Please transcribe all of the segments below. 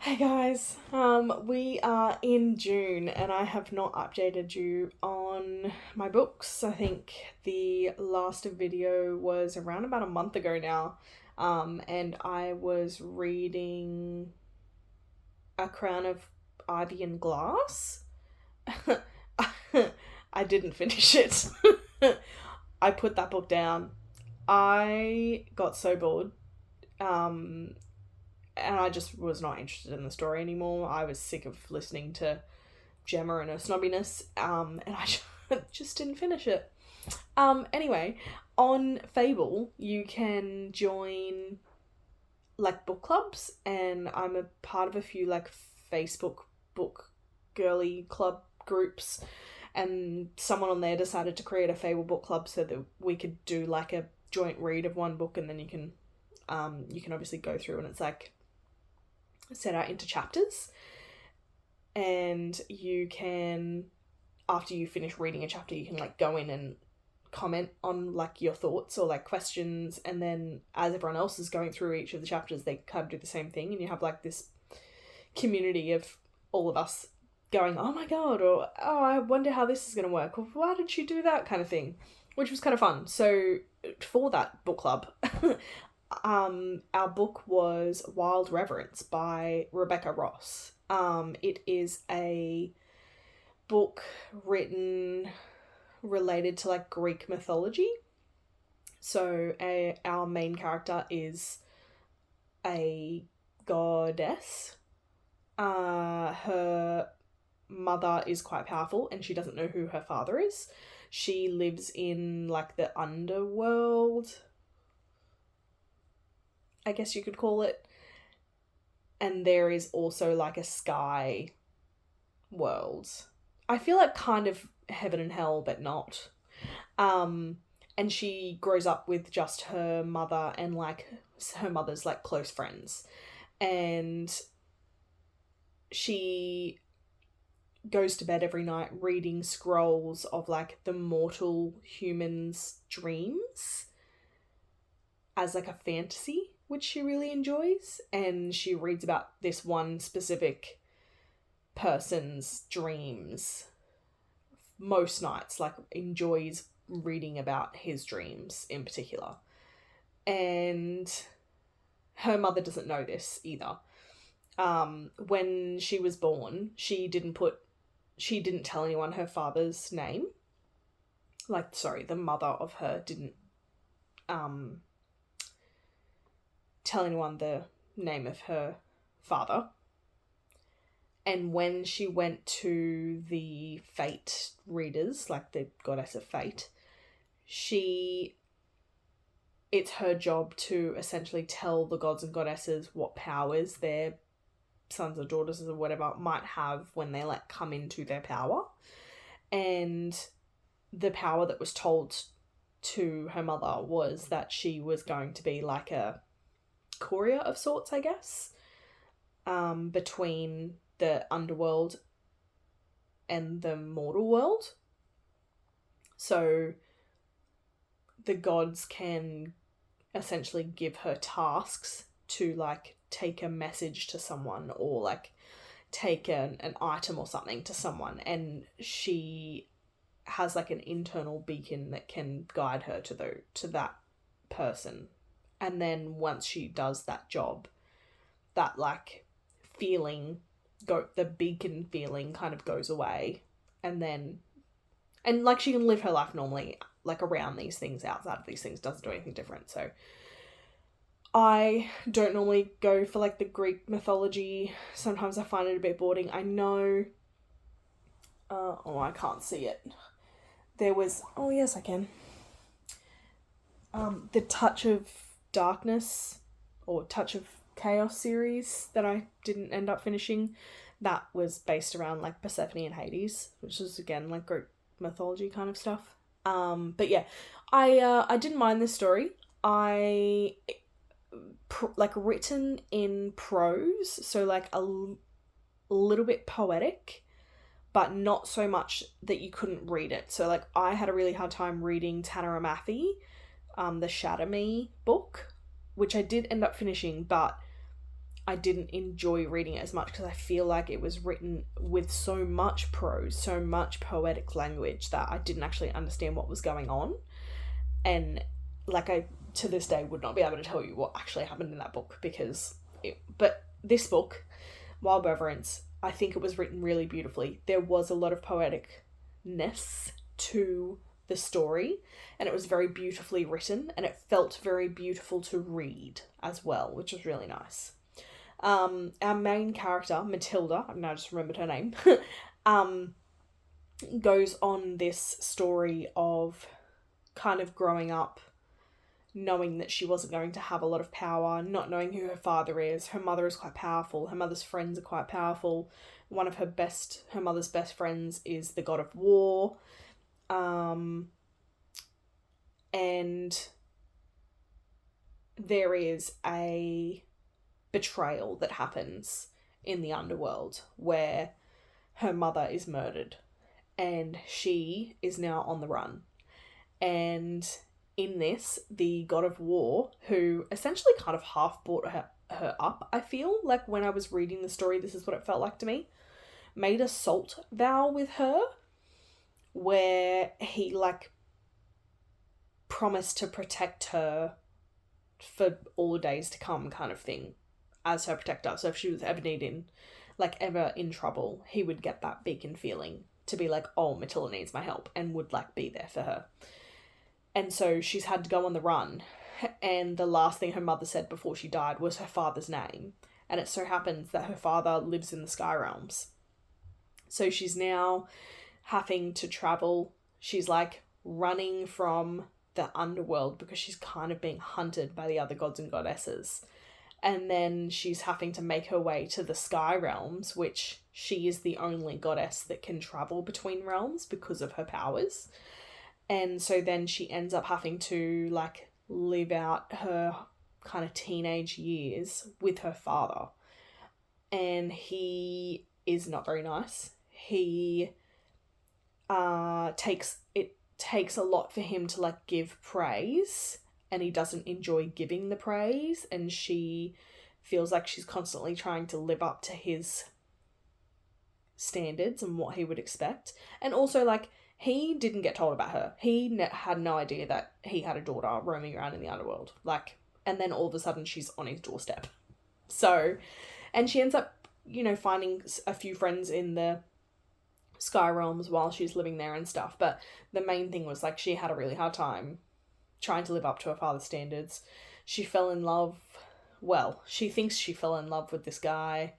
Hey guys, we are in June and I have not updated you on my books. I think the last video was around about a month ago now, and I was reading A Crown of Ivy and Glass. I didn't finish it. I put that book down. I got so bored. Um, and I just was not interested in the story anymore. I was sick of listening to Gemma and her snobbiness, and I just didn't finish it. Anyway, on Fable, you can join like book clubs, and I'm a part of a few like Facebook book girly club groups, and someone on there decided to create a Fable book club so that we could do like a joint read of one book, and then you can obviously go through, and it's like set out into chapters, and you can, after you finish reading a chapter, you can like go in and comment on like your thoughts or like questions, and then as everyone else is going through each of the chapters, they kind of do the same thing, and you have like this community of all of us going, oh my god, or oh, I wonder how this is going to work, or why did you do that, kind of thing, which was kind of fun. So for that book club, our book was Wild Reverence by Rebecca Ross. It is a book written related to like Greek mythology. So our main character is a goddess. Her mother is quite powerful and she doesn't know who her father is. She lives in like the underworld, I guess you could call it. And there is also like a sky world. I feel like kind of heaven and hell, but not. And she grows up with just her mother and like her mother's like close friends. And she goes to bed every night reading scrolls of like the mortal humans' dreams as like a fantasy, which she really enjoys. And she reads about this one specific person's dreams most nights, like enjoys reading about his dreams in particular. And her mother doesn't know this either. When she was born, she didn't tell anyone her father's name. Like, sorry, the mother of her didn't tell anyone the name of her father. And when she went to the fate readers, like the goddess of fate, it's her job to essentially tell the gods and goddesses what powers their sons or daughters or whatever might have when they like come into their power. And the power that was told to her mother was that she was going to be like a courier of sorts, I guess, between the underworld and the mortal world. So the gods can essentially give her tasks to like take a message to someone or like take an item or something to someone, and she has like an internal beacon that can guide her to that person. And then once she does that job, that like feeling the beacon feeling kind of goes away, and like she can live her life normally, like around these things, outside of these things, doesn't do anything different. So I don't normally go for like the Greek mythology. Sometimes I find it a bit boring. I know I can't see it. There was, oh yes I can, the Touch of Darkness or Touch of Chaos series that I didn't end up finishing. That was based around like Persephone and Hades, which is again like Greek mythology kind of stuff. But yeah, I didn't mind this story. Like written in prose, so like a little bit poetic, but not so much that you couldn't read it. So like I had a really hard time reading Tanner Amathi, the Shatter Me book, which I did end up finishing, but I didn't enjoy reading it as much because I feel like it was written with so much prose, so much poetic language that I didn't actually understand what was going on. And like, I to this day would not be able to tell you what actually happened in that book but this book, Wild Reverence, I think it was written really beautifully. There was a lot of poeticness to the story, and it was very beautifully written, and it felt very beautiful to read as well, which was really nice. Our main character, Matilda, I've now just remembered her name, goes on this story of kind of growing up, knowing that she wasn't going to have a lot of power, not knowing who her father is. Her mother is quite powerful. Her mother's friends are quite powerful. One of her mother's best friends is the god of war. And there is a betrayal that happens in the underworld where her mother is murdered and she is now on the run. And in this, the god of war, who essentially kind of half brought her up, I feel like when I was reading the story, this is what it felt like to me, made a salt vow with her where he like promised to protect her for all the days to come, kind of thing, as her protector. So if she was ever ever in trouble, he would get that beacon feeling to be like, oh, Matilda needs my help, and would like be there for her. And so she's had to go on the run, and the last thing her mother said before she died was her father's name. And it so happens that her father lives in the Sky Realms. So she's now having to travel. She's like running from the underworld because she's kind of being hunted by the other gods and goddesses. And then she's having to make her way to the Sky Realms, which she is the only goddess that can travel between realms because of her powers. And so then she ends up having to like live out her kind of teenage years with her father. And he is not very nice. He takes a lot for him to like give praise, and he doesn't enjoy giving the praise, and she feels like she's constantly trying to live up to his standards and what he would expect. And also, like, he didn't get told about her. He had no idea that he had a daughter roaming around in the underworld. Like, and then all of a sudden she's on his doorstep. So, and she ends up, finding a few friends in the Sky Realms while she's living there and stuff. But the main thing was, like, she had a really hard time trying to live up to her father's standards. She fell in love, well, she thinks she fell in love with this guy,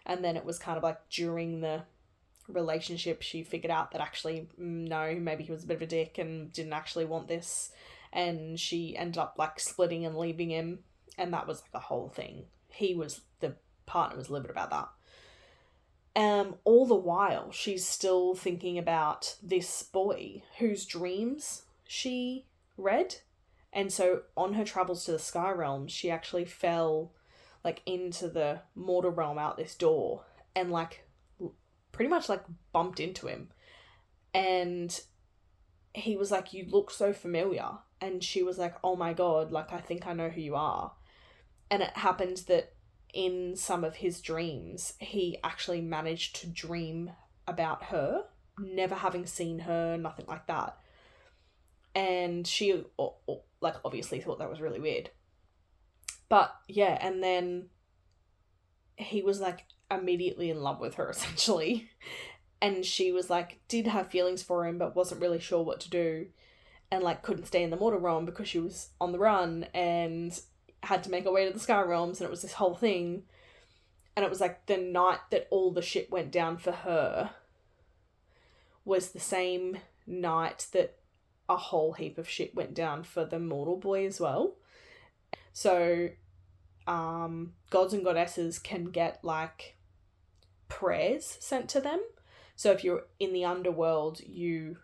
and then it was kind of like during the relationship she figured out that actually, no, maybe he was a bit of a dick and didn't actually want this, and she ended up like splitting and leaving him, and that was like a whole thing. The partner was livid about that. All the while she's still thinking about this boy whose dreams she read. And so on her travels to the Sky Realm, she actually fell like into the mortal realm out this door and like pretty much like bumped into him. And he was like, you look so familiar. And she was like, oh my God, like, I think I know who you are. And it happened that in some of his dreams, he actually managed to dream about her, never having seen her, nothing like that. And she, like, obviously thought that was really weird. But, yeah, and then he was, like, immediately in love with her, essentially. And she was, like, did have feelings for him, but wasn't really sure what to do. And, like, couldn't stay in the mortal realm because she was on the run and had to make her way to the Sky Realms. And it was this whole thing. And it was, like, the night that all the shit went down for her was the same night that a whole heap of shit went down for the mortal boy as well. So, gods and goddesses can get, like, prayers sent to them. So if you're in the underworld, you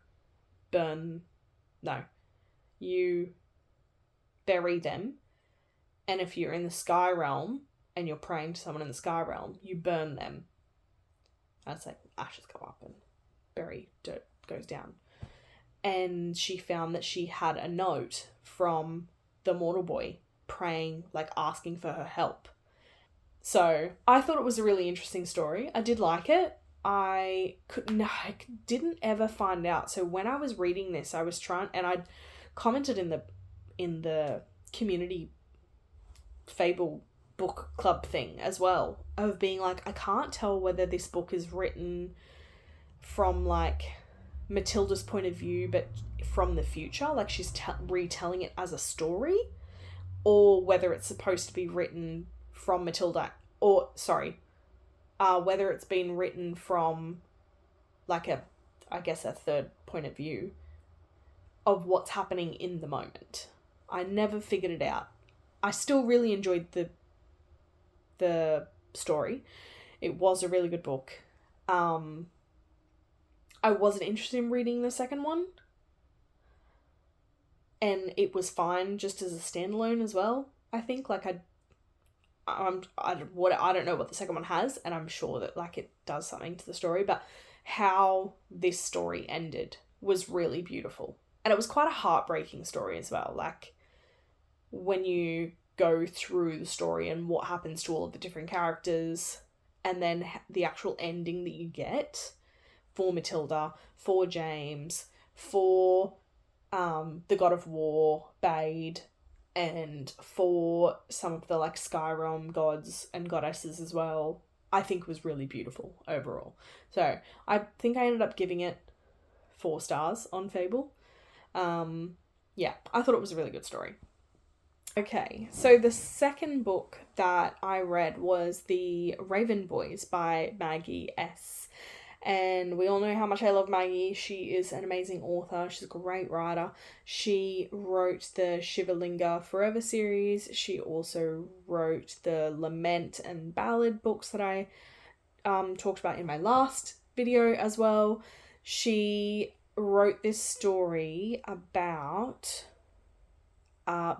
bury them. And if you're in the Sky Realm and you're praying to someone in the Sky Realm, you burn them. That's like ashes go up and dirt goes down. And she found that she had a note from the mortal boy praying, like asking for her help. So I thought it was a really interesting story. I did like it. I didn't ever find out. So when I was reading this, I was trying, and I commented in the community Fable book club thing as well, of being like, I can't tell whether this book is written from like Matilda's point of view, but from the future, like she's retelling it as a story, or whether it's supposed to be written from Matilda, or whether it's been written from like a third point of view of what's happening in the moment. I never figured it out. I still really enjoyed the story. It was a really good book. I wasn't interested in reading the second one, and it was fine just as a standalone as well. I think like I don't know what the second one has, and I'm sure that like it does something to the story, but how this story ended was really beautiful, and it was quite a heartbreaking story as well. Like when you go through the story and what happens to all of the different characters, and then the actual ending that you get for Matilda, for James, for the God of War, Bade, and for some of the like Skyrim gods and goddesses as well, I think was really beautiful overall. So I think I ended up giving it 4 stars on Fable. Yeah, I thought it was a really good story. Okay, so the second book that I read was The Raven Boys by Maggie S. And we all know how much I love Maggie. She is an amazing author. She's a great writer. She wrote the Shiverlinga Forever series. She also wrote the Lament and Ballad books that I talked about in my last video as well. She wrote this story about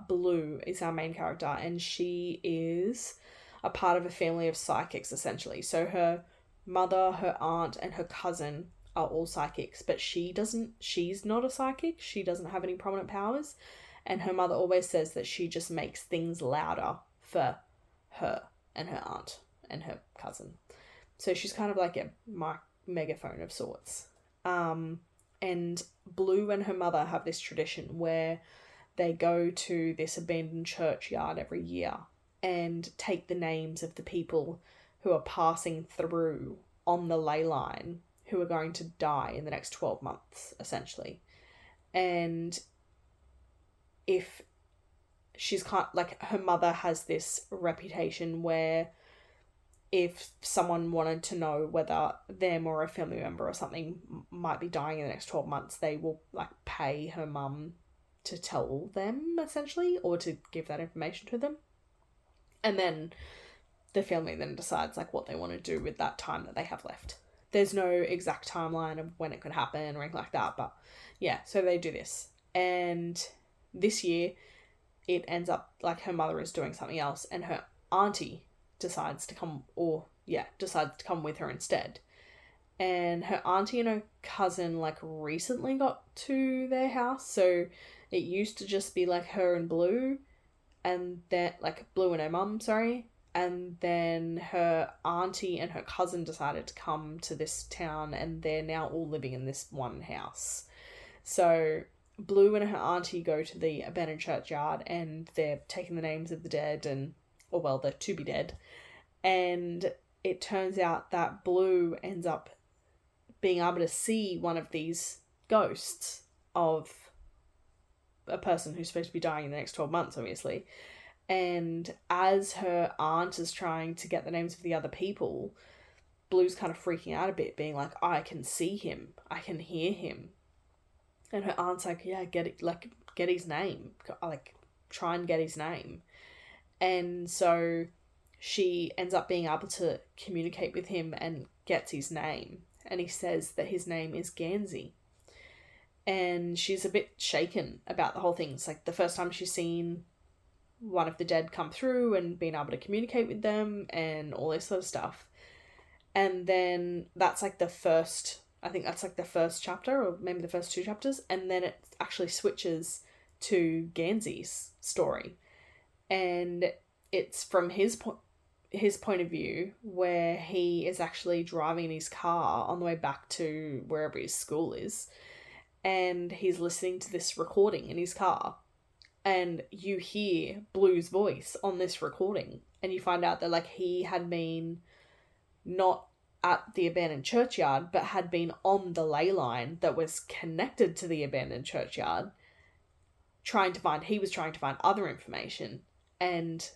Blue is our main character, and she is a part of a family of psychics essentially. So her mother, her aunt, and her cousin are all psychics, but she's not a psychic. She doesn't have any prominent powers, and her mother always says that she just makes things louder for her and her aunt and her cousin. So she's kind of like a megaphone of sorts. And Blue and her mother have this tradition where they go to this abandoned churchyard every year and take the names of the people who are passing through on the ley line, who are going to die in the next 12 months, essentially. And if she's her mother has this reputation where if someone wanted to know whether them or a family member or something might be dying in the next 12 months, they will like pay her mum to tell them, essentially, or to give that information to them. And then the family then decides like what they want to do with that time that they have left. There's no exact timeline of when it could happen or anything like that, but yeah, so they do this. And this year it ends up like her mother is doing something else, and her auntie decides to come with her instead. And her auntie and her cousin like recently got to their house, so it used to just be like her and Blue, and then like Blue and her mum, sorry. And then her auntie and her cousin decided to come to this town, and they're now all living in this one house. So Blue and her auntie go to the abandoned churchyard, and they're taking the names of the dead, the to be dead. And it turns out that Blue ends up being able to see one of these ghosts of a person who's supposed to be dying in the next 12 months, obviously. And as her aunt is trying to get the names of the other people, Blue's kind of freaking out a bit, being like, I can see him, I can hear him. And her aunt's like, yeah, get his name, like try and get his name. And so she ends up being able to communicate with him and gets his name. And he says that his name is Gansey. And she's a bit shaken about the whole thing. It's like the first time she's seen one of the dead come through and being able to communicate with them and all this sort of stuff. And then that's like the first chapter, or maybe the first 2 chapters, and then it actually switches to Gansey's story. And it's from his his point of view, where he is actually driving in his car on the way back to wherever his school is, and he's listening to this recording in his car, and you hear Blue's voice on this recording, and you find out that, like, he had been not at the abandoned churchyard, but had been on the ley line that was connected to the abandoned churchyard, he was trying to find other information, and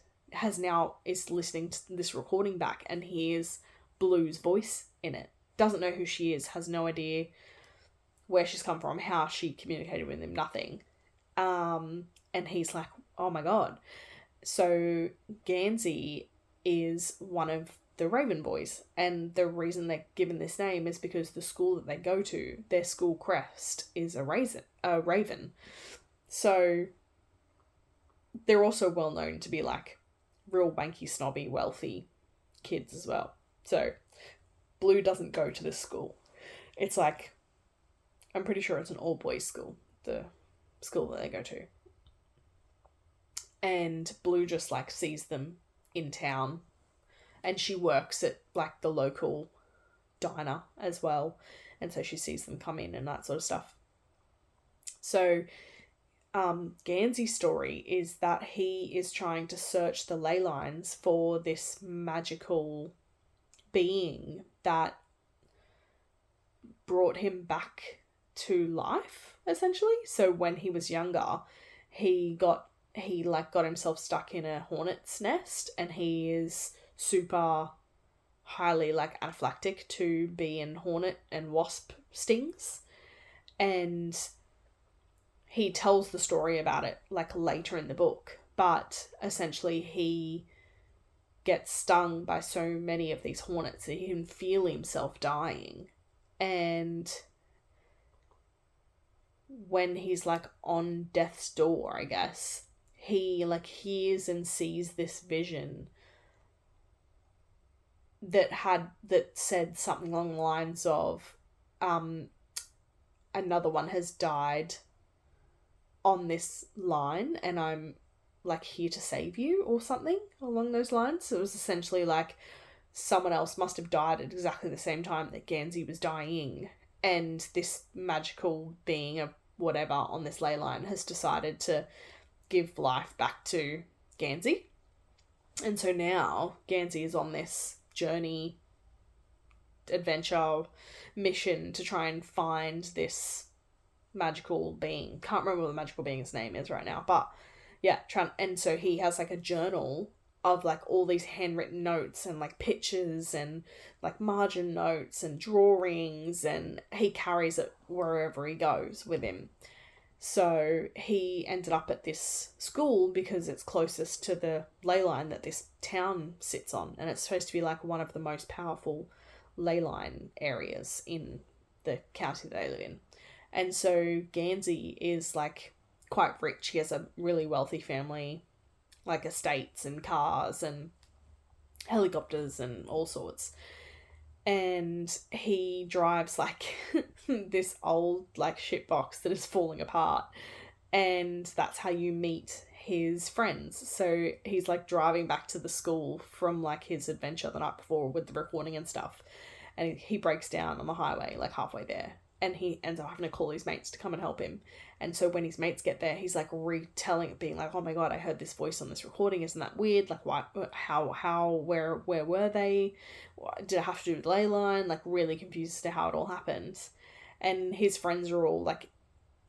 is listening to this recording back and hears Blue's voice in it. Doesn't know who she is, has no idea where she's come from, how she communicated with him, nothing. And he's like, oh my god. So Gansey is one of the Raven boys, and the reason they're given this name is because the school that they go to, their school crest is a raven. So they're also well known to be like real wanky, snobby, wealthy kids as well. So Blue doesn't go to this school. It's like, I'm pretty sure it's an all boys school, the school that they go to. And Blue just like sees them in town, and she works at like the local diner as well, and so she sees them come in and that sort of stuff. So Gansey's story is that he is trying to search the ley lines for this magical being that brought him back to life, essentially. So when he was younger, he got himself stuck in a hornet's nest, and he is super highly like anaphylactic to bee and hornet and wasp stings, and he tells the story about it like later in the book, but essentially he gets stung by so many of these hornets that he can feel himself dying. And when he's like on death's door, I guess, he like hears and sees this vision that said something along the lines of another one has died on this line, and I'm like here to save you, or something along those lines. So it was essentially like someone else must have died at exactly the same time that Gansey was dying, and this magical being of whatever on this ley line has decided to give life back to Gansey. And so now Gansey is on this journey, adventure, mission to try and find this magical being. Can't remember what the magical being's name is right now, but yeah, and so he has like a journal of like all these handwritten notes and like pictures and like margin notes and drawings, and he carries it wherever he goes with him. So he ended up at this school because it's closest to the ley line that this town sits on, and it's supposed to be like one of the most powerful ley line areas in the county that they live in. And so Gansey is like quite rich. He has a really wealthy family, like estates and cars and helicopters and all sorts. And he drives like this old like shitbox that is falling apart, and that's how you meet his friends. So he's like driving back to the school from like his adventure the night before with the recording and stuff, and he breaks down on the highway like halfway there, and he ends up having to call his mates to come and help him. And so when his mates get there, he's like retelling it, being like, oh my god, I heard this voice on this recording, isn't that weird? Like, why, where were they? Did it have to do with ley line? Like, really confused as to how it all happened. And his friends are all like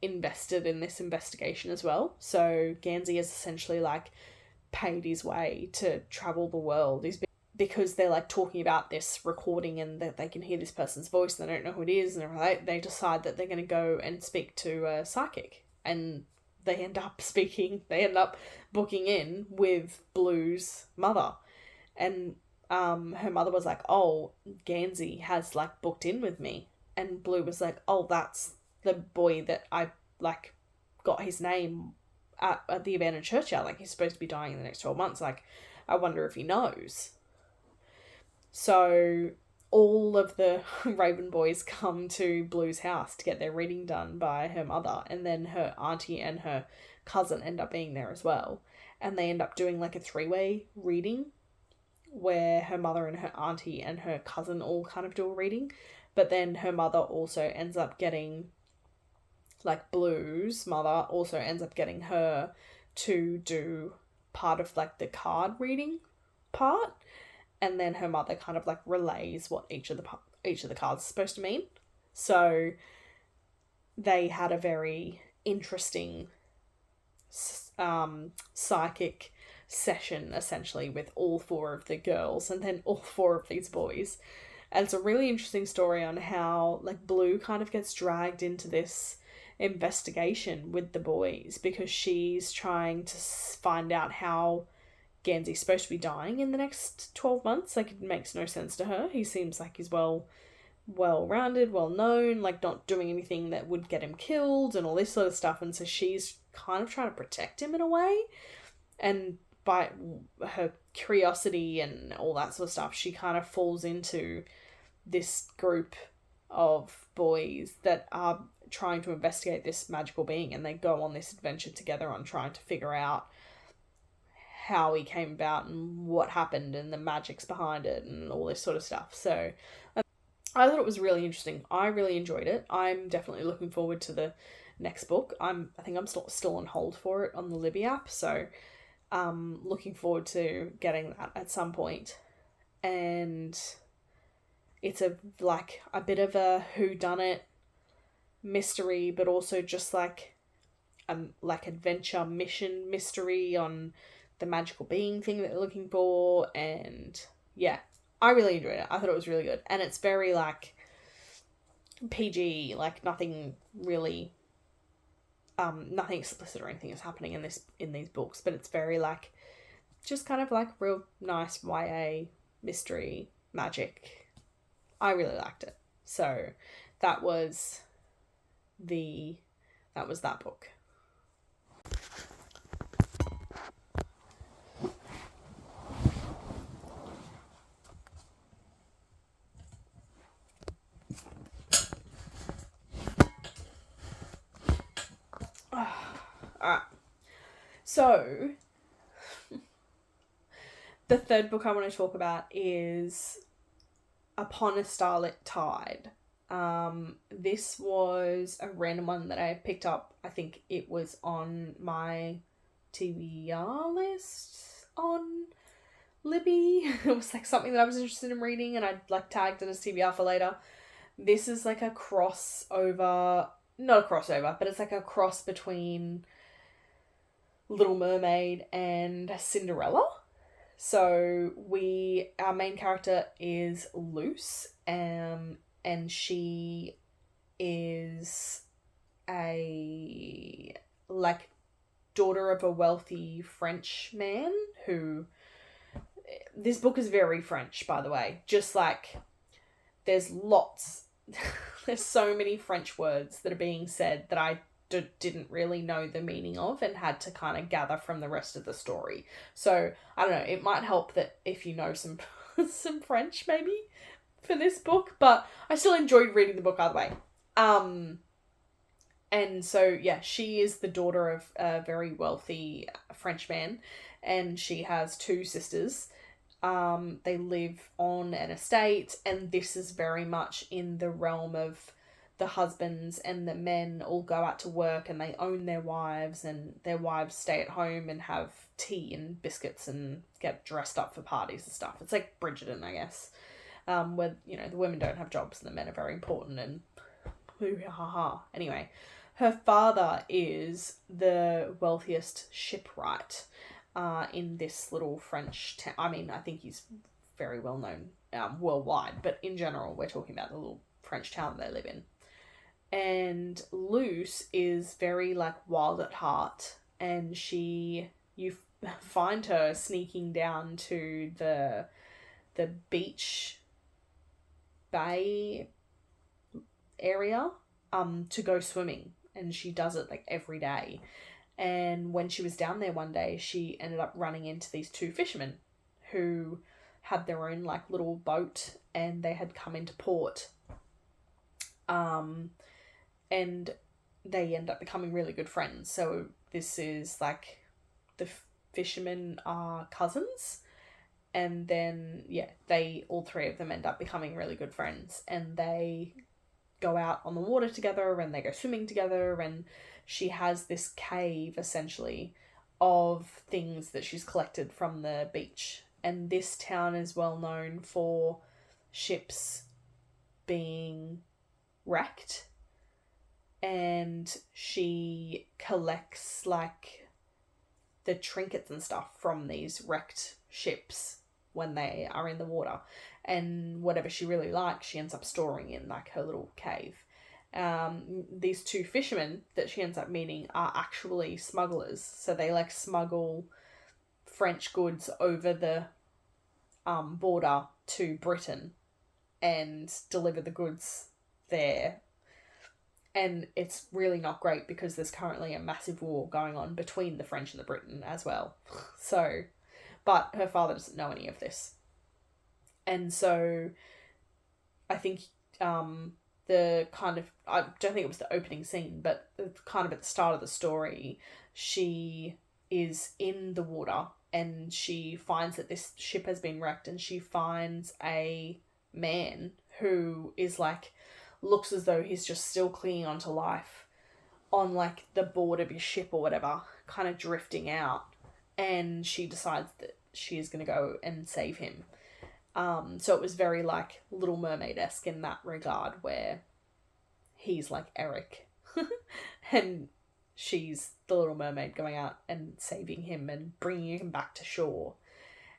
invested in this investigation as well. So Gansey has essentially like paid his way to travel the world. Because they're like talking about this recording and that they can hear this person's voice and they don't know who it is, and they decide that they're going to go and speak to a psychic, and they end up booking in with Blue's mother. And her mother was like, oh, Gansey has like booked in with me, and Blue was like, oh, that's the boy that I like got his name at the abandoned churchyard, like he's supposed to be dying in the next 12 months, like I wonder if he knows. So all of the Raven boys come to Blue's house to get their reading done by her mother, and then her auntie and her cousin end up being there as well. And they end up doing like a 3-way reading where her mother and her auntie and her cousin all kind of do a reading, but then her mother also ends up getting, like, Blue's mother also ends up getting her to do part of, like, the card reading part, and then her mother kind of, like, relays what each of the cards is supposed to mean. So they had a very interesting psychic session, essentially, with all 4 of the girls and then all 4 of these boys. And it's a really interesting story on how, like, Blue kind of gets dragged into this investigation with the boys because she's trying to find out how Gansy's supposed to be dying in the next 12 months. Like, it makes no sense to her. He seems like he's well-rounded, well-known, like, not doing anything that would get him killed and all this sort of stuff. And so she's kind of trying to protect him in a way. And by her curiosity and all that sort of stuff, she kind of falls into this group of boys that are trying to investigate this magical being, and they go on this adventure together on trying to figure out how he came about and what happened and the magics behind it and all this sort of stuff. So I thought it was really interesting. I really enjoyed it. I'm definitely looking forward to the next book. I think I'm still on hold for it on the Libby app, so looking forward to getting that at some point. And it's a bit of a whodunit mystery, but also just like adventure mission mystery on the magical being thing that they're looking for. And yeah, I really enjoyed it. I thought it was really good. And it's very, like, PG, like, nothing really, nothing explicit or anything is happening in these books, but it's very, like, just kind of, like, real nice YA mystery magic. I really liked it. So that was that book. Alright. So, the third book I want to talk about is Upon a Starlit Tide. This was a random one that I picked up. I think it was on my TBR list on Libby. It was, like, something that I was interested in reading, and I'd, like, tagged it as TBR for later. This is, like, a crossover, not a crossover, but it's, like, a cross between Little Mermaid and Cinderella. So our main character is Luce, and she is a, like, daughter of a wealthy French man who, this book is very French, by the way, just, like, there's so many French words that are being said that I didn't really know the meaning of and had to kind of gather from the rest of the story. So, I don't know, it might help that if you know some French, maybe, for this book, but I still enjoyed reading the book either way. And so, yeah, she is the daughter of a very wealthy French man, and she has 2 sisters. They live on an estate, and this is very much in the realm of the husbands and the men all go out to work and they own their wives, and their wives stay at home and have tea and biscuits and get dressed up for parties and stuff. It's like Bridgerton, I guess, where, you know, the women don't have jobs and the men are very important and hoo-ha-ha. Anyway, her father is the wealthiest shipwright in this little French town. I mean, I think he's very well known worldwide, but in general, we're talking about the little French town they live in. And Luce is very, like, wild at heart, and you find her sneaking down to the beach bay area to go swimming, and she does it, like, every day. And when she was down there one day, she ended up running into these 2 fishermen who had their own, like, little boat, and they had come into port. And they end up becoming really good friends. So this is, like, the fishermen are cousins, And then, all three of them end up becoming really good friends, and they go out on the water together, and they go swimming together, and she has this cave, essentially, of things that she's collected from the beach. And this town is well known for ships being wrecked, and she collects, like, the trinkets and stuff from these wrecked ships when they are in the water, and whatever she really likes, she ends up storing in, like, her little cave. These two fishermen that she ends up meeting are actually smugglers, so they, like, smuggle French goods over the border to Britain and deliver the goods there. And it's really not great because there's currently a massive war going on between the French and the Britain as well. So, but her father doesn't know any of this. And so I think the kind of, I don't think it was the opening scene, but kind of at the start of the story, she is in the water and she finds that this ship has been wrecked, and she finds a man who is, like, looks as though he's just still clinging onto life on, like, the board of his ship or whatever, kind of drifting out, and she decides that she is going to go and save him. So it was very, like, Little Mermaid-esque in that regard, where he's like Eric and she's the Little Mermaid going out and saving him and bringing him back to shore.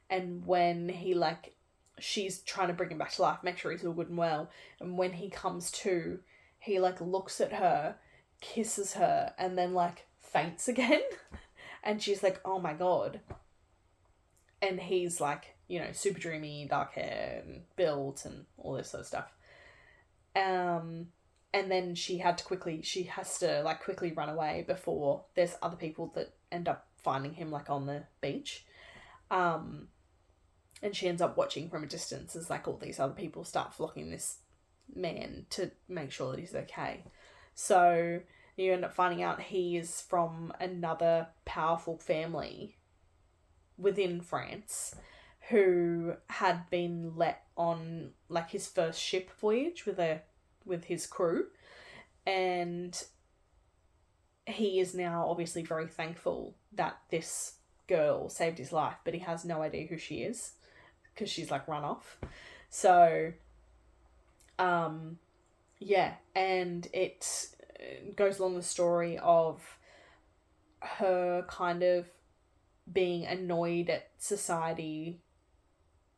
And when he, like, she's trying to bring him back to life, make sure he's all good and well, and when he comes to, he, like, looks at her, kisses her, and then, like, faints again. And she's like, oh my god. And he's, like, you know, super dreamy, dark hair and built and all this sort of stuff. And then she has to like quickly run away before there's other people that end up finding him, like, on the beach. And she ends up watching from a distance as, like, all these other people start flocking this man to make sure that he's okay. So you end up finding out he is from another powerful family within France who had been let on, like, his first ship voyage with his crew, and he is now obviously very thankful that this girl saved his life, but he has no idea who she is because she's, like, run off. So and it goes along the story of her kind of being annoyed at society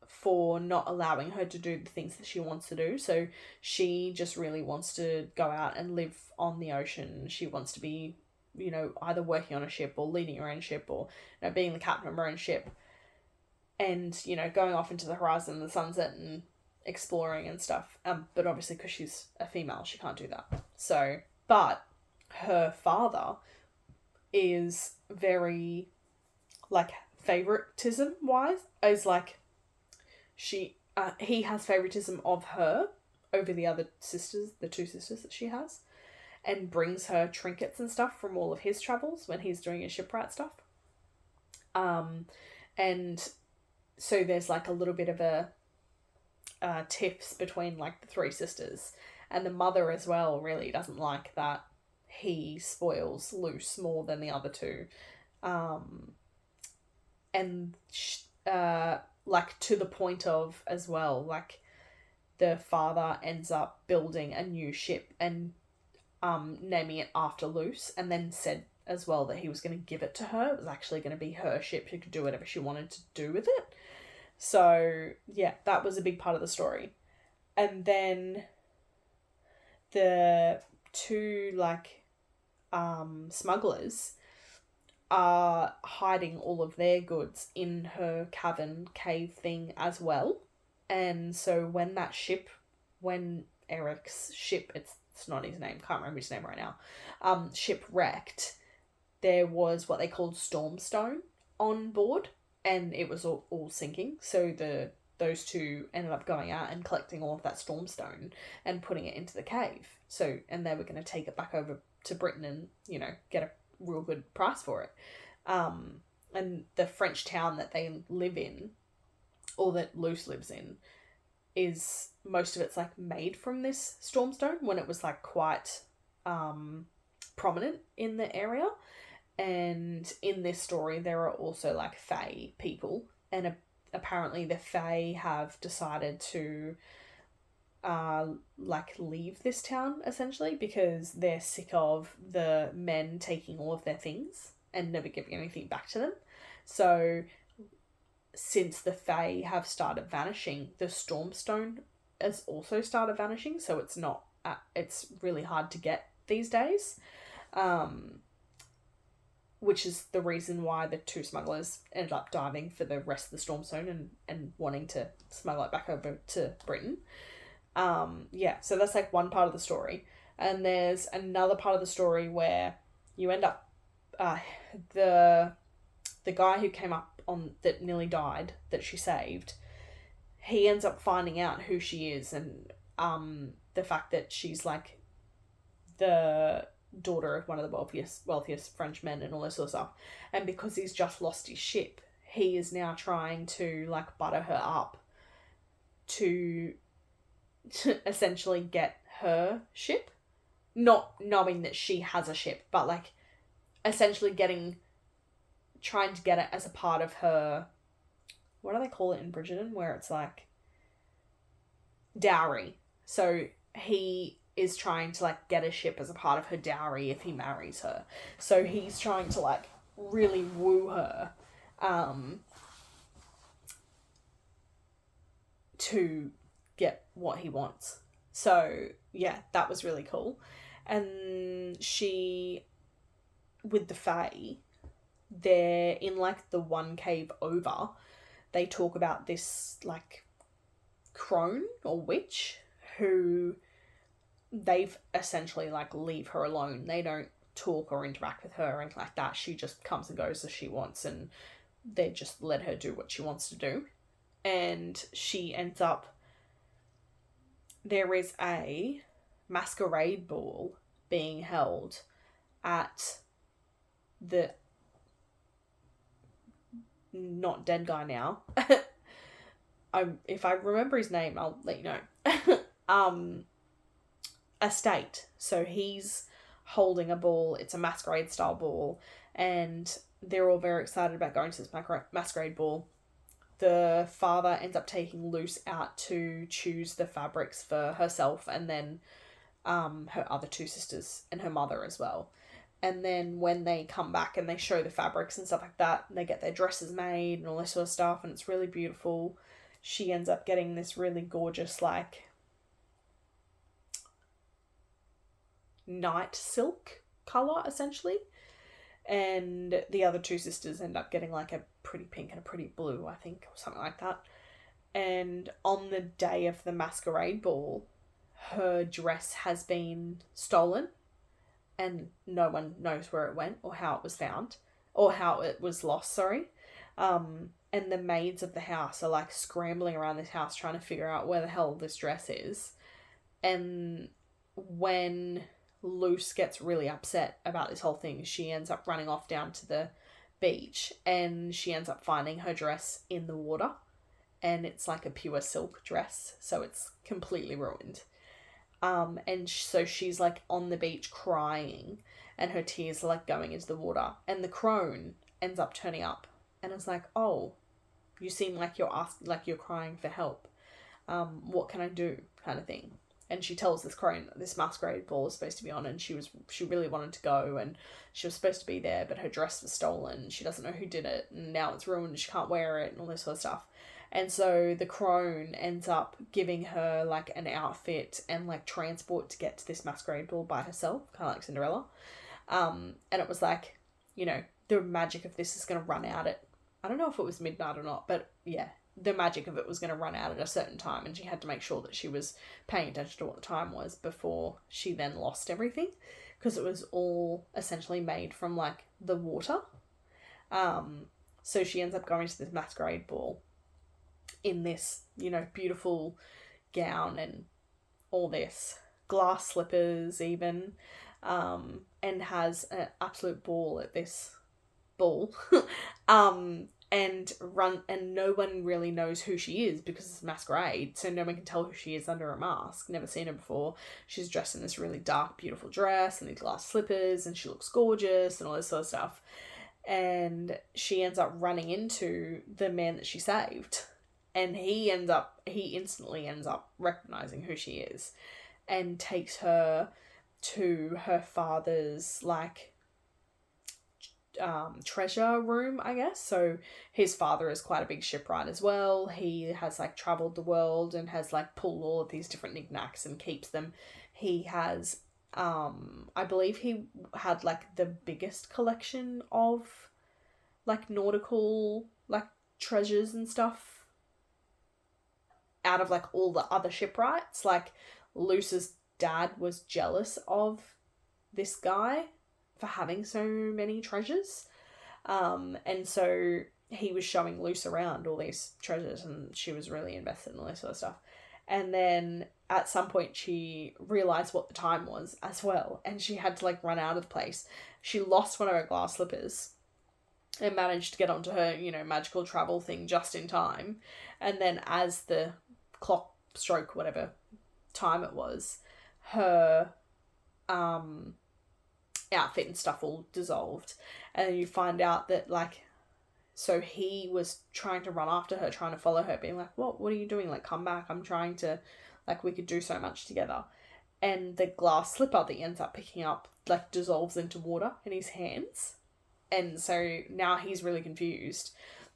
for not allowing her to do the things that she wants to do. So she just really wants to go out and live on the ocean. She wants to be, you know, either working on a ship or leading her own ship, or, you know, being the captain of her own ship, and, you know, going off into the horizon, the sunset, and exploring and stuff. But obviously, because she's a female, she can't do that. So, but her father is very, like, favoritism wise, is like, he has favoritism of her over the other sisters, the two sisters that she has, and brings her trinkets and stuff from all of his travels when he's doing his shipwright stuff. And so there's, like, a little bit of a tiffs between, like, the three sisters, and the mother as well really doesn't like that he spoils Luce more than the other two. And like, to the point of, as well, like, the father ends up building a new ship and naming it after Luce, and then said as well that he was going to give it to her. It was actually going to be her ship. She could do whatever she wanted to do with it. So, yeah, that was a big part of the story. And then the two, like, smugglers are hiding all of their goods in her cave thing as well. And so when Eric's ship, it's not his name, can't remember his name right now, shipwrecked, there was what they called Stormstone on board, and it was all sinking. So those two ended up going out and collecting all of that Stormstone and putting it into the cave. So, and they were going to take it back over to Britain and, you know, get a real good price for it. And the French town that they live in or that Luce lives in, is most of it's like made from this stormstone when it was like quite prominent in the area. And in this story there are also like fae people, and apparently the fae have decided to like leave this town essentially because they're sick of the men taking all of their things and never giving anything back to them. So since the fae have started vanishing, the stormstone has also started vanishing, so it's really hard to get these days, which is the reason why the two smugglers ended up diving for the rest of the stormstone and wanting to smuggle it back over to Britain. So that's like one part of the story. And there's another part of the story where you end up, the guy who came up on that nearly died, that she saved, he ends up finding out who she is, and the fact that she's like the daughter of one of the wealthiest French men and all this sort of stuff. And because he's just lost his ship, he is now trying to like butter her up to essentially get her ship, not knowing that she has a ship, but like essentially trying to get it as a part of her, what do they call it in Bridgerton, where it's like dowry. So he is trying to like get a ship as a part of her dowry if he marries her. So he's trying to like really woo her to get what he wants. So yeah, that was really cool. And she, with the fae, they're in like the one cave over, they talk about this like crone or witch who they've essentially like leave her alone. They don't talk or interact with her or anything like that. She just comes and goes as she wants, and they just let her do what she wants to do. And she ends up, there is a masquerade ball being held at the not dead guy now. If I remember his name, I'll let you know. Estate. So he's holding a ball. It's a masquerade style ball, and they're all very excited about going to this masquerade ball. The father ends up taking Luce out to choose the fabrics for herself, and then her other two sisters and her mother as well. And then when they come back and they show the fabrics and stuff like that, they get their dresses made and all this sort of stuff, and it's really beautiful. She ends up getting this really gorgeous like night silk colour essentially, and the other two sisters end up getting like a pretty pink and a pretty blue, I think, or something like that. And on the day of the masquerade ball, her dress has been stolen, and no one knows where it went or how it was found, or how it was lost, sorry. And the maids of the house are like scrambling around this house trying to figure out where the hell this dress is. And when Luce gets really upset about this whole thing, she ends up running off down to the beach, and she ends up finding her dress in the water, and it's like a pure silk dress, so it's completely ruined. And so she's like on the beach crying, and her tears are like going into the water, and the crone ends up turning up and is like, "Oh, you seem like you're crying for help. What can I do?" kind of thing. And she tells this crone that this masquerade ball is supposed to be on, and she really wanted to go, and she was supposed to be there, but her dress was stolen. She doesn't know who did it, and now it's ruined, and she can't wear it, and all this sort of stuff. And so the crone ends up giving her like an outfit and like transport to get to this masquerade ball by herself, kind of like Cinderella. And it was like, you know, the magic of this is going to run out at, I don't know if it was midnight or not, but yeah, the magic of it was going to run out at a certain time, and she had to make sure that she was paying attention to what the time was before she then lost everything, because it was all essentially made from like the water. So she ends up going to this masquerade ball in this, you know, beautiful gown and all this, glass slippers even, and has an absolute ball at this ball. and no one really knows who she is because it's masquerade, so no one can tell who she is under a mask. Never seen her before. She's dressed in this really dark, beautiful dress and these glass slippers, and she looks gorgeous and all this sort of stuff. And she ends up running into the man that she saved, and he instantly ends up recognizing who she is and takes her to her father's like treasure room, I guess. So his father is quite a big shipwright as well. He has like traveled the world and has like pulled all of these different knickknacks and keeps them. He has I believe he had like the biggest collection of like nautical like treasures and stuff out of like all the other shipwrights. Like Luce's dad was jealous of this guy for having so many treasures. And so he was showing Luce around all these treasures, and she was really invested in all this sort of stuff. And then at some point she realised what the time was as well, and she had to like run out of the place. She lost one of her glass slippers and managed to get onto her, magical travel thing just in time. And then as the clock stroke, whatever time it was, her outfit and stuff all dissolved, and you find out that like, so he was trying to run after her, trying to follow her, being like, what are you doing, like come back, I'm trying to, like, we could do so much together. And the glass slipper that he ends up picking up like dissolves into water in his hands, and so now he's really confused.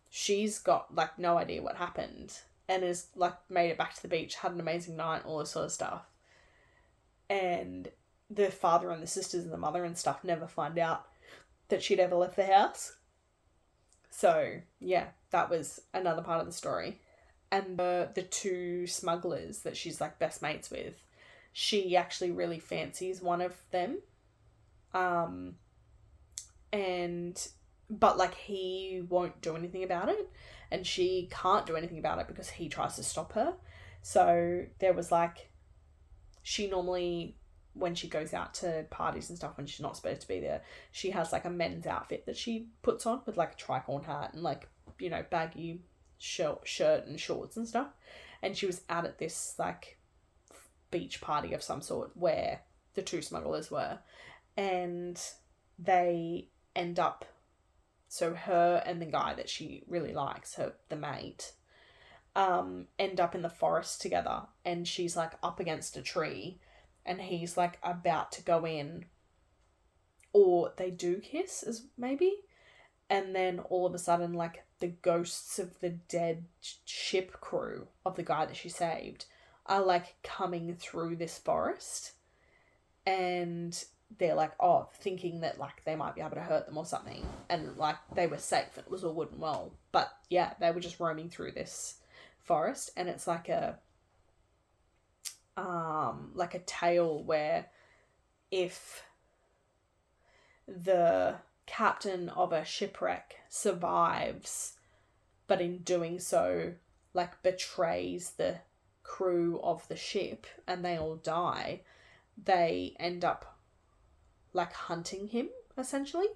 She's got like no idea what happened and has like made it back to the beach, had an amazing night, all this sort of stuff. And the father and the sisters and the mother and stuff never find out that she'd ever left the house. So, yeah, that was another part of the story. And the two smugglers that she's, like, best mates with, she actually really fancies one of them. But, like, he won't do anything about it. And she can't do anything about it because he tries to stop her. So, there was, like, she normally, when she goes out to parties and stuff when she's not supposed to be there, she has like a men's outfit that she puts on with like a tricorn hat and like, baggy shirt and shorts and stuff. And she was out at this like beach party of some sort where the two smugglers were, and they end up, so her and the guy that she really likes, the mate, end up in the forest together, and she's like up against a tree and he's like about to go in, or they do kiss as maybe, and then all of a sudden like the ghosts of the dead ship crew of the guy that she saved are like coming through this forest, and they're like, thinking that like they might be able to hurt them or something, and like they were safe, it was all good and well, but yeah, they were just roaming through this forest. And it's like a tale where if the captain of a shipwreck survives, but in doing so like betrays the crew of the ship and they all die, they end up like hunting him essentially.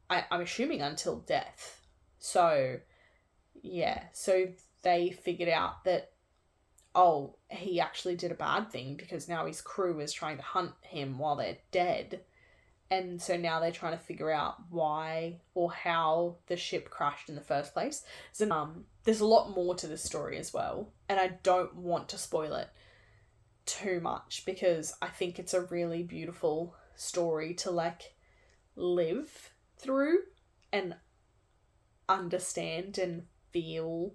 I'm assuming until death. So yeah, so they figured out that, he actually did a bad thing because now his crew is trying to hunt him while they're dead. And so now they're trying to figure out why or how the ship crashed in the first place. So, there's a lot more to this story as well, and I don't want to spoil it too much because I think it's a really beautiful story to like live through and understand and feel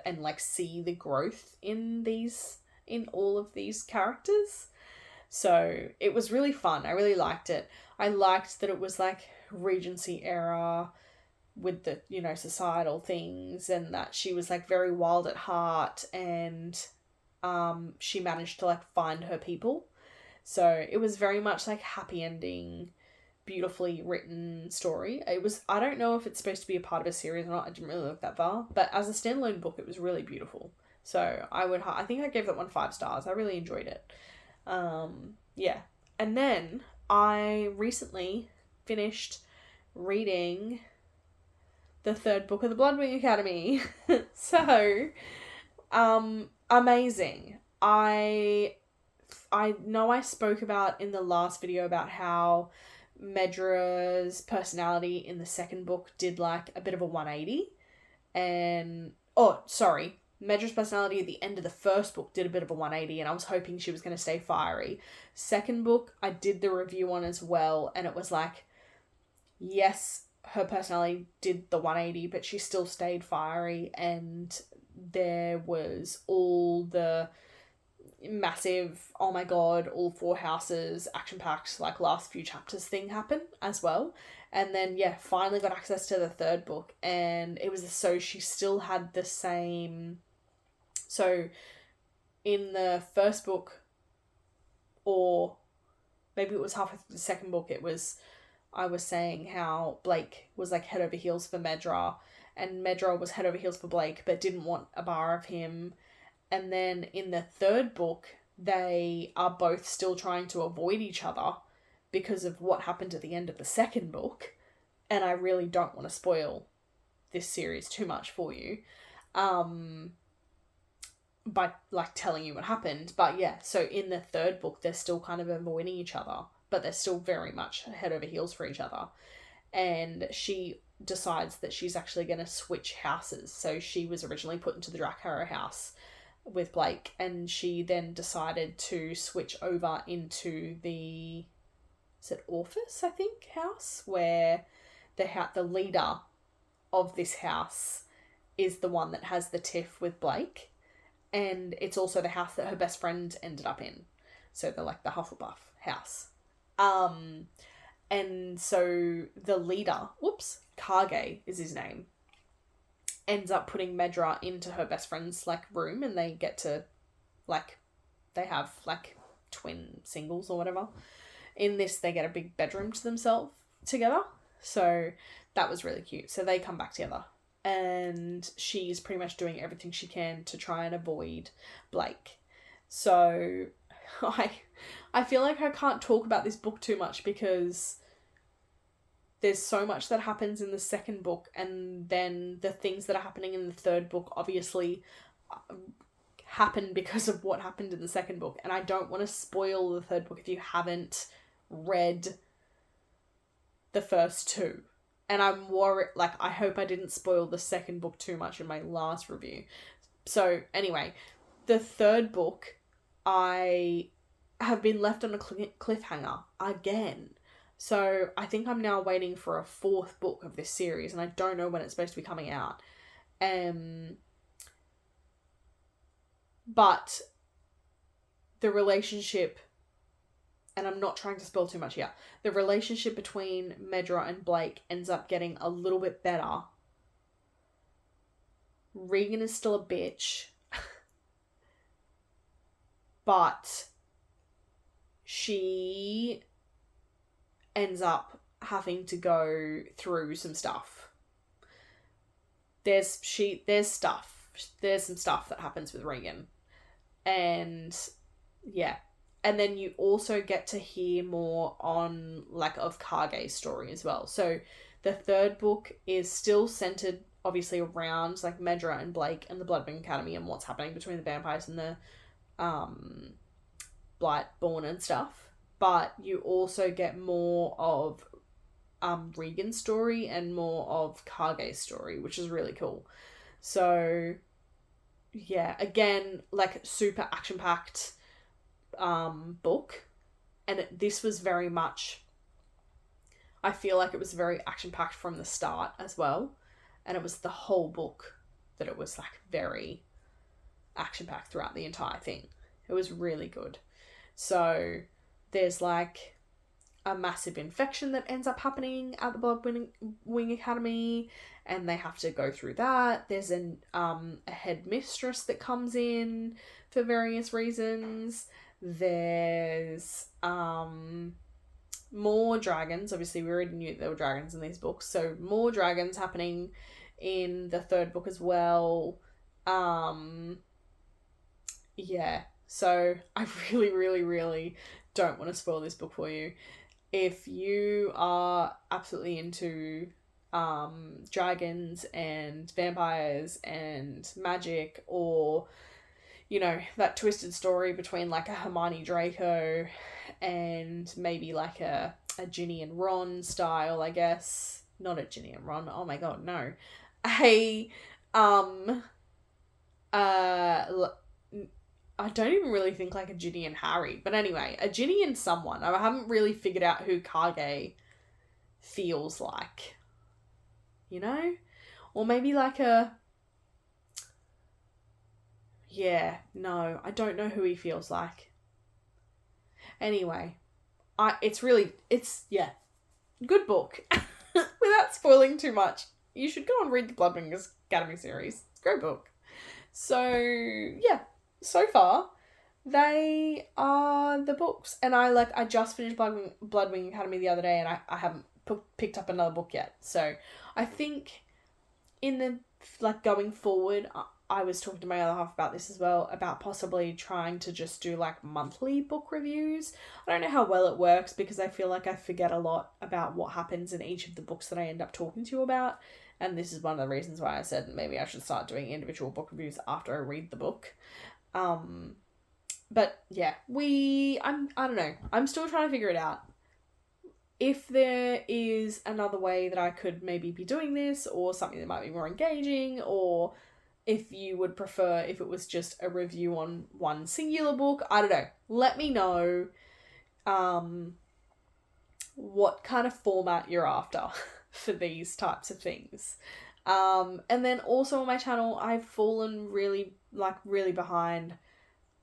and like see the growth in all of these characters. So it was really fun. I really liked it. I liked that it was like Regency era with the, societal things, and that she was like very wild at heart, and she managed to like find her people. So it was very much like happy ending, beautifully written story. I don't know if it's supposed to be a part of a series or not. I didn't really look that far, but as a standalone book, it was really beautiful. So I think I gave that one 5 stars. I really enjoyed it. Yeah. And then I recently finished reading the third book of the Bloodwing Academy. So, amazing. I know I spoke about in the last video about how Medra's personality in the second book did like a bit of a 180. And, Medra's personality at the end of the first book did a bit of a 180, and I was hoping she was going to stay fiery. Second book, I did the review on as well, and it was like, yes, her personality did the 180, but she still stayed fiery, and there was all the massive, oh my god, all 4 houses, action-packed, like, last few chapters thing happen as well. And then, yeah, finally got access to the third book, and it was so she still had the same... So, in the first book, or maybe it was halfway through the second book, I was saying how Blake was, like, head over heels for Medra, and Medra was head over heels for Blake, but didn't want a bar of him. And then in the third book, they are both still trying to avoid each other because of what happened at the end of the second book. And I really don't want to spoil this series too much for you, by, like, telling you what happened. But yeah, so in the third book, they're still kind of avoiding each other, but they're still very much head over heels for each other. And she decides that she's actually going to switch houses. So she was originally put into the Dracarys house with Blake, and she then decided to switch over into the, is it Orpheus, I think, house, where the leader of this house is the one that has the tiff with Blake, and it's also the house that her best friend ended up in. So they're like the Hufflepuff house. And so the leader, Kargay is his name, ends up putting Medra into her best friend's, like, room, and they get to, like, they have, like, twin singles or whatever. In this, they get a big bedroom to themselves together. So that was really cute. So they come back together, and she's pretty much doing everything she can to try and avoid Blake. So I feel like I can't talk about this book too much because there's so much that happens in the second book, and then the things that are happening in the third book obviously happen because of what happened in the second book. And I don't want to spoil the third book if you haven't read the first 2. And I'm worried, like, I hope I didn't spoil the second book too much in my last review. So anyway, the third book, I have been left on a cliffhanger again. So I think I'm now waiting for a 4th book of this series, and I don't know when it's supposed to be coming out. But the relationship, and I'm not trying to spoil too much here, the relationship between Medra and Blake ends up getting a little bit better. Regan is still a bitch, but she ends up having to go through some stuff. There's some stuff that happens with Regan. And yeah. And then you also get to hear more on, like, of Kargay's story as well. So the third book is still centered, obviously, around, like, Medra and Blake and the Bloodwing Academy and what's happening between the vampires and the Blightborn and stuff. But you also get more of Regan's story and more of Kargay's story, which is really cool. So yeah, again, like, super action-packed book, and this was very much, I feel like it was very action-packed from the start as well, and it was the whole book that it was, like, very action-packed throughout the entire thing. It was really good. So there's, like, a massive infection that ends up happening at the Bloodwing Academy, and they have to go through that. There's a headmistress that comes in for various reasons. There's more dragons. Obviously, we already knew there were dragons in these books, so more dragons happening in the third book as well. Yeah, so I really, really, really don't want to spoil this book for you. If you are absolutely into dragons and vampires and magic, or, you know, that twisted story between like a Hermione Draco and maybe like a Ginny and Ron style, I guess. Not a Ginny and Ron, oh my god, no. I don't even really think like a Ginny and Harry, but anyway, a Ginny and someone. I haven't really figured out who Kage feels like, you know? Or maybe like yeah, no, I don't know who he feels like. Anyway, yeah, good book. Without spoiling too much, you should go and read the Bloodwing Academy series. It's a great book. So, yeah, so far, they are the books. And I just finished Bloodwing Academy the other day, and I haven't picked up another book yet. So, I think in the, going forward, I was talking to my other half about this as well, about possibly trying to just do, monthly book reviews. I don't know how well it works, because I feel like I forget a lot about what happens in each of the books that I end up talking to you about. And this is one of the reasons why I said maybe I should start doing individual book reviews after I read the book. But yeah, I don't know. I'm still trying to figure it out. If there is another way that I could maybe be doing this, or something that might be more engaging, or if you would prefer if it was just a review on one singular book, I don't know. Let me know what kind of format you're after for these types of things. And then also on my channel, I've fallen really behind.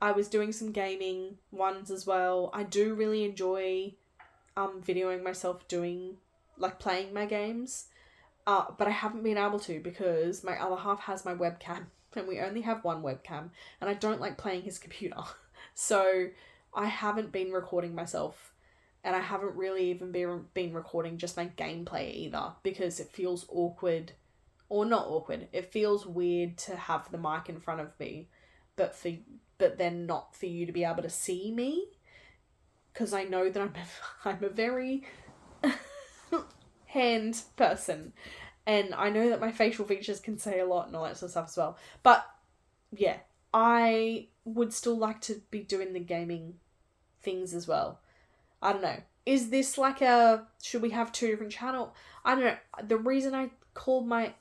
I was doing some gaming ones as well. I do really enjoy videoing myself doing, playing my games. But I haven't been able to, because my other half has my webcam, and we only have one webcam, and I don't like playing his computer. So I haven't been recording myself, and I haven't really even been recording just my gameplay either, because it feels awkward, or not awkward, it feels weird to have the mic in front of me, but then not for you to be able to see me, because I know that I'm a very hand person, and I know that my facial features can say a lot and all that sort of stuff as well. But yeah, I would still like to be doing the gaming things as well. I don't know. Is this should we have two different channels? I don't know. The reason I called my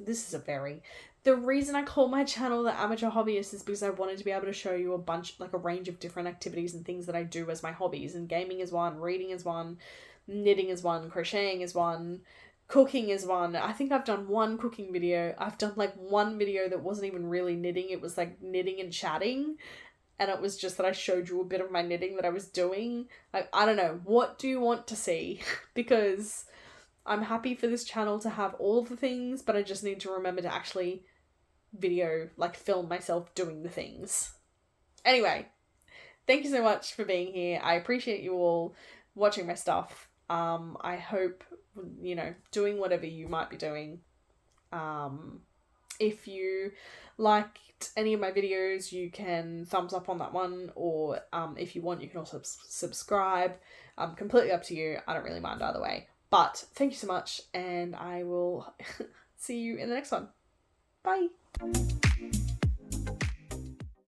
channel The Amateur Hobbyist is because I wanted to be able to show you a range of different activities and things that I do as my hobbies. And gaming is one, reading is one, knitting is one, crocheting is one, cooking is one. I think I've done one cooking video. I've done one video that wasn't even really knitting. It was knitting and chatting. And it was just that I showed you a bit of my knitting that I was doing. I don't know. What do you want to see? Because I'm happy for this channel to have all of the things, but I just need to remember to actually film myself doing the things. Anyway, thank you so much for being here. I appreciate you all watching my stuff. I hope, doing whatever you might be doing. If you liked any of my videos, you can thumbs up on that one, or if you want, you can also subscribe. Completely up to you. I don't really mind either way. But thank you so much, and I will see you in the next one. Bye.